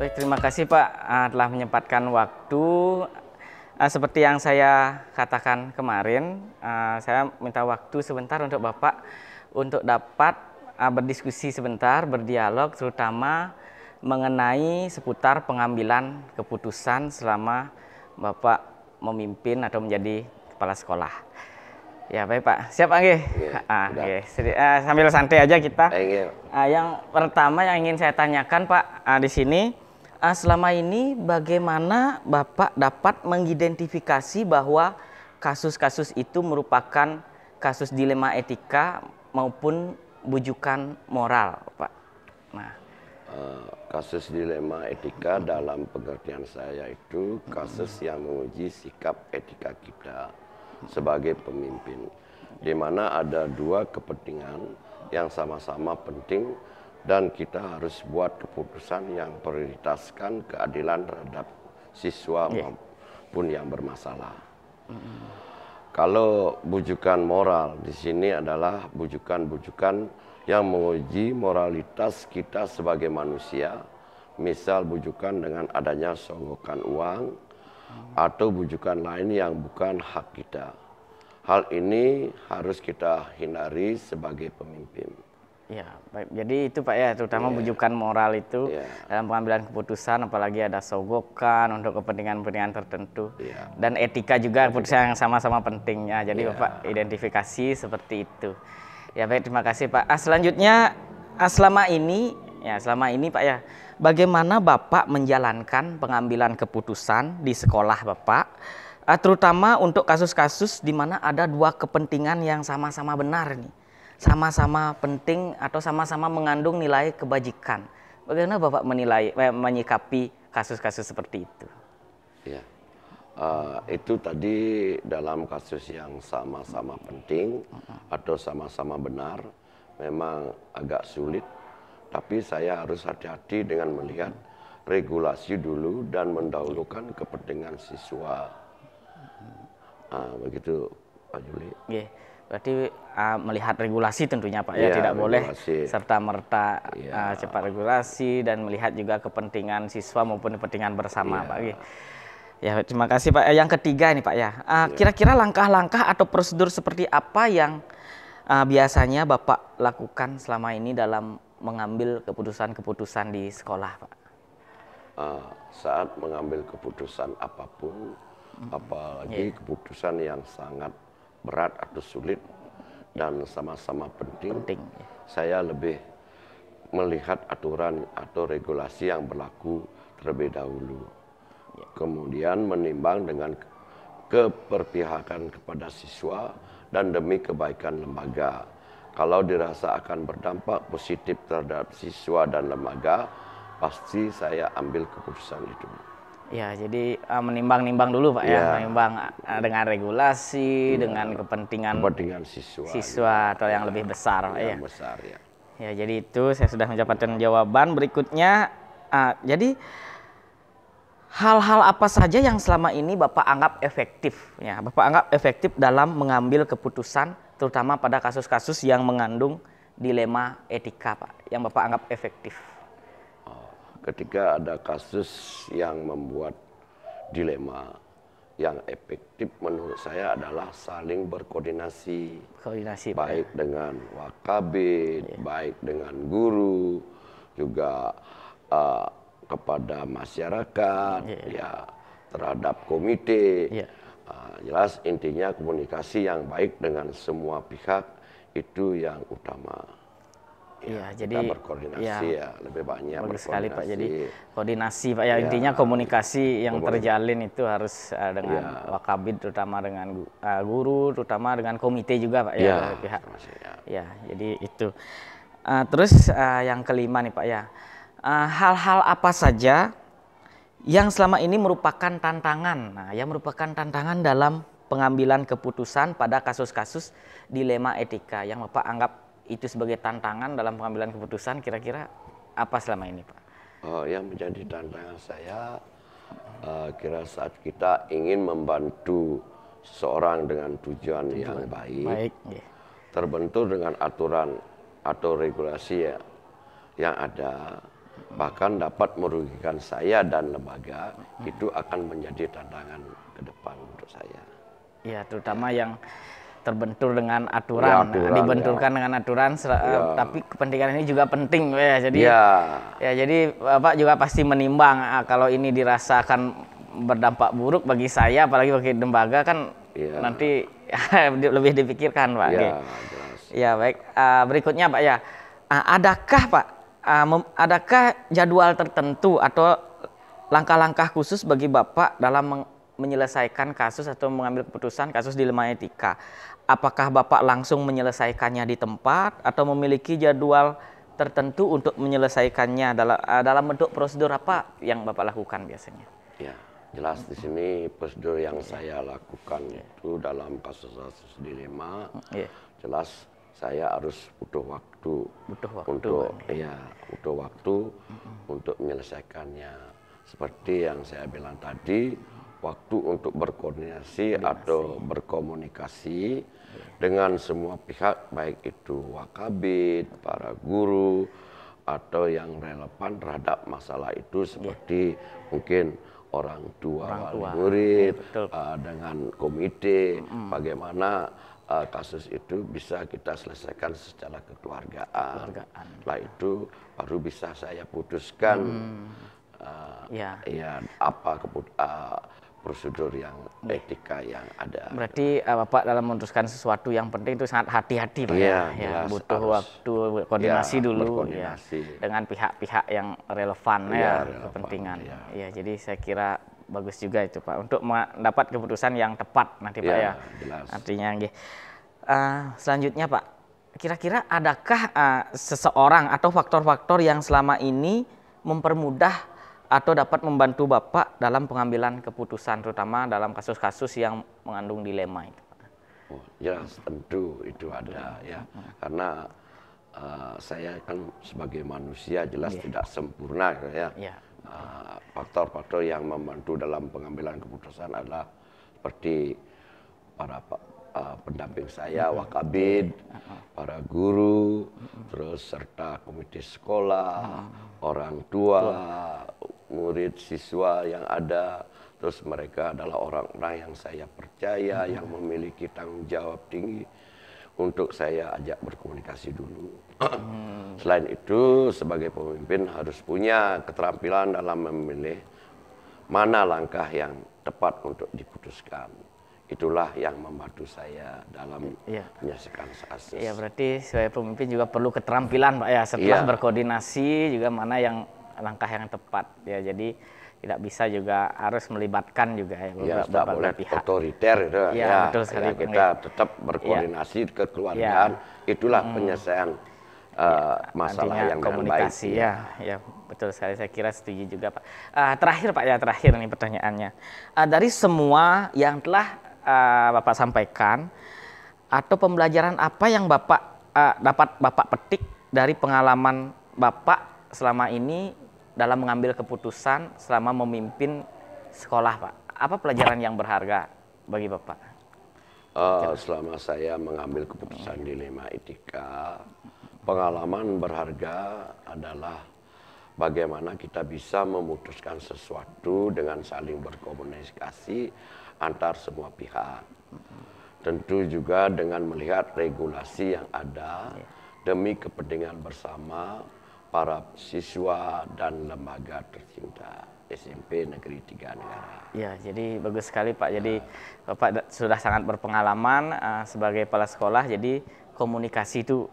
baik, terima kasih Pak telah menyempatkan waktu. Seperti yang saya katakan kemarin, saya minta waktu sebentar untuk Bapak untuk dapat berdiskusi sebentar, berdialog, terutama mengenai seputar pengambilan keputusan selama Bapak memimpin atau menjadi kepala sekolah. Ya baik Pak, siap Angge? Sambil santai aja kita. Yang pertama yang ingin saya tanyakan Pak di sini, selama ini bagaimana Bapak dapat mengidentifikasi bahwa kasus-kasus itu merupakan kasus dilema etika maupun bujukan moral, Pak? Nah, kasus dilema etika dalam pengertian saya itu kasus yang menguji sikap etika kita sebagai pemimpin, di mana ada dua kepentingan yang sama-sama penting dan kita harus buat keputusan yang prioritaskan keadilan terhadap siswa maupun yang bermasalah. Kalau bujukan moral di sini adalah bujukan-bujukan yang menguji moralitas kita sebagai manusia, misal bujukan dengan adanya soggokan uang atau bujukan lain yang bukan hak kita. Hal ini harus kita hindari sebagai pemimpin. Ya, baik. Jadi itu Pak ya, terutama bujukan moral itu dalam pengambilan keputusan, apalagi ada sogokan untuk kepentingan-kepentingan tertentu. Dan etika juga keputusan yang sama-sama penting ya. Jadi Bapak identifikasi seperti itu. Ya baik, terima kasih Pak. Selanjutnya selama ini Pak ya, bagaimana Bapak menjalankan pengambilan keputusan di sekolah Bapak, terutama untuk kasus-kasus di mana ada dua kepentingan yang sama-sama benar nih, sama-sama penting atau sama-sama mengandung nilai kebajikan. Bagaimana Bapak menyikapi kasus-kasus seperti itu? Ya, itu tadi dalam kasus yang sama-sama penting atau sama-sama benar, memang agak sulit. Tapi saya harus hati-hati dengan melihat regulasi dulu dan mendahulukan kepentingan siswa. Begitu Pak Juli. Berarti melihat regulasi tentunya Pak ya, tidak boleh serta-merta cepat regulasi dan melihat juga kepentingan siswa maupun kepentingan bersama Pak. Ya, terima kasih Pak. Yang ketiga ini Pak ya, kira-kira langkah-langkah atau prosedur seperti apa yang biasanya Bapak lakukan selama ini dalam mengambil keputusan-keputusan di sekolah Pak? Saat mengambil keputusan apapun, apalagi keputusan yang sangat berat atau sulit dan sama-sama penting, saya lebih melihat aturan atau regulasi yang berlaku terlebih dahulu. Kemudian menimbang dengan keberpihakan kepada siswa dan demi kebaikan lembaga. Kalau dirasa akan berdampak positif terhadap siswa dan lembaga, pasti saya ambil keputusan itu. Ya, jadi menimbang-nimbang dulu Pak ya, menimbang dengan regulasi, dengan kepentingan siswa atau yang lebih besar Pak ya. Ya, jadi itu saya sudah mendapatkan jawaban. Berikutnya, jadi hal-hal apa saja yang selama ini Bapak anggap efektif ya, Bapak anggap efektif dalam mengambil keputusan, terutama pada kasus-kasus yang mengandung dilema etika Pak, yang Bapak anggap efektif? Ketika ada kasus yang membuat dilema, yang efektif menurut saya adalah saling berkoordinasi. Baik dengan wakabid, baik dengan guru, juga kepada masyarakat, terhadap komite. Jelas intinya komunikasi yang baik dengan semua pihak itu yang utama. Jadi berkoordinasi lebih banyak. Bagus sekali Pak. Jadi koordinasi Pak ya, intinya komunikasi yang terjalin itu harus dengan wakabid, terutama dengan guru, terutama dengan komite juga Pak ya, pihak. Jadi itu. Terus yang kelima nih Pak ya, hal-hal apa saja yang selama ini merupakan tantangan, yang merupakan tantangan dalam pengambilan keputusan pada kasus-kasus dilema etika yang Bapak anggap itu sebagai tantangan dalam pengambilan keputusan, kira-kira apa selama ini Pak? Yang menjadi tantangan saya, kira saat kita ingin membantu seseorang dengan tujuan yang baik, terbentur dengan aturan atau regulasi yang ada, bahkan dapat merugikan saya dan lembaga, itu akan menjadi tantangan ke depan untuk saya. Ya, terutama yang terbentur dengan aturan, dibenturkan dengan aturan, tapi kepentingan ini juga penting, ya. Jadi, ya, jadi Bapak juga pasti menimbang kalau ini dirasakan berdampak buruk bagi saya, apalagi bagi lembaga kan nanti lebih dipikirkan, Pak. Ya, baik. Berikutnya, Pak, ya, adakah Pak, adakah jadwal tertentu atau langkah-langkah khusus bagi Bapak dalam menyelesaikan kasus atau mengambil keputusan kasus dilema etika? Apakah Bapak langsung menyelesaikannya di tempat atau memiliki jadwal tertentu untuk menyelesaikannya dalam bentuk prosedur apa yang Bapak lakukan biasanya? Ya, jelas di sini prosedur yang saya lakukan itu dalam kasus-kasus dilema, jelas saya harus butuh waktu untuk menyelesaikannya. Seperti yang saya bilang tadi, waktu untuk berkoordinasi atau berkomunikasi dengan semua pihak, baik itu wakabid, para guru, atau yang relevan terhadap masalah itu, seperti mungkin orang tua, wali murid, dengan komite, bagaimana kasus itu bisa kita selesaikan secara kekeluargaan. Setelah itu baru bisa saya putuskan apa prosedur yang etika yang ada. Berarti Bapak dalam memutuskan sesuatu yang penting itu sangat hati-hati, Pak, ya. Butuh waktu koordinasi dulu dengan pihak-pihak yang relevan, kepentingan. Ya, jadi saya kira bagus juga itu, Pak, untuk mendapat keputusan yang tepat nanti, Pak, ya. Artinya, selanjutnya, Pak, kira-kira adakah seseorang atau faktor-faktor yang selama ini mempermudah atau dapat membantu Bapak dalam pengambilan keputusan, terutama dalam kasus-kasus yang mengandung dilema itu, Pak? Oh, jelas, tentu itu ada, ya. Karena saya kan sebagai manusia jelas tidak sempurna, ya. Faktor-faktor yang membantu dalam pengambilan keputusan adalah seperti para pendamping saya, wakabid, para guru, terus serta komite sekolah, orang tua, murid, siswa yang ada, terus mereka adalah orang-orang yang saya percaya, yang memiliki tanggung jawab tinggi untuk saya ajak berkomunikasi dulu. Selain itu, sebagai pemimpin harus punya keterampilan dalam memilih mana langkah yang tepat untuk diputuskan. Itulah yang membantu saya dalam menyelesaikan kasus. Ya, berarti sebagai pemimpin juga perlu keterampilan, Pak, ya, setelah berkoordinasi juga mana yang langkah yang tepat, ya. Jadi tidak bisa juga harus melibatkan juga beberapa pihak. Otoriter, betul sekali. Kita tetap berkoordinasi kekeluargaan. Itulah penyelesaian masalah yang komunikasi, ya, betul sekali. Saya kira setuju juga, Pak. Terakhir, Pak, ya, terakhir nih pertanyaannya. Dari semua yang telah Bapak sampaikan, atau pembelajaran apa yang dapat Bapak petik dari pengalaman Bapak selama ini dalam mengambil keputusan selama memimpin sekolah, Pak? Apa pelajaran yang berharga bagi Bapak? Selama saya mengambil keputusan dilema etika, pengalaman berharga adalah bagaimana kita bisa memutuskan sesuatu dengan saling berkomunikasi antar semua pihak. Tentu juga dengan melihat regulasi yang ada demi kepentingan bersama para siswa dan lembaga tercinta SMP Negeri 3 Negara. Ya, jadi bagus sekali, Pak. Jadi Bapak sudah sangat berpengalaman sebagai kepala sekolah. Jadi komunikasi itu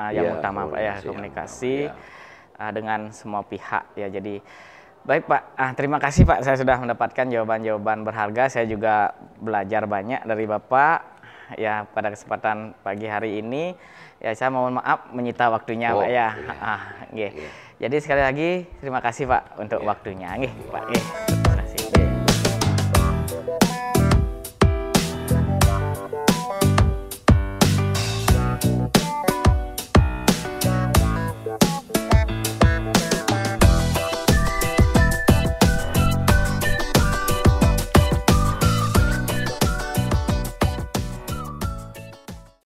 yang utama, Pak, ya, komunikasi dengan semua pihak, ya. Jadi baik, Pak, terima kasih, Pak, saya sudah mendapatkan jawaban-jawaban berharga. Saya juga belajar banyak dari Bapak, ya, pada kesempatan pagi hari ini. Ya, saya mohon maaf menyita waktunya, Pak, ya. Jadi sekali lagi terima kasih, Pak, untuk waktunya, Pak.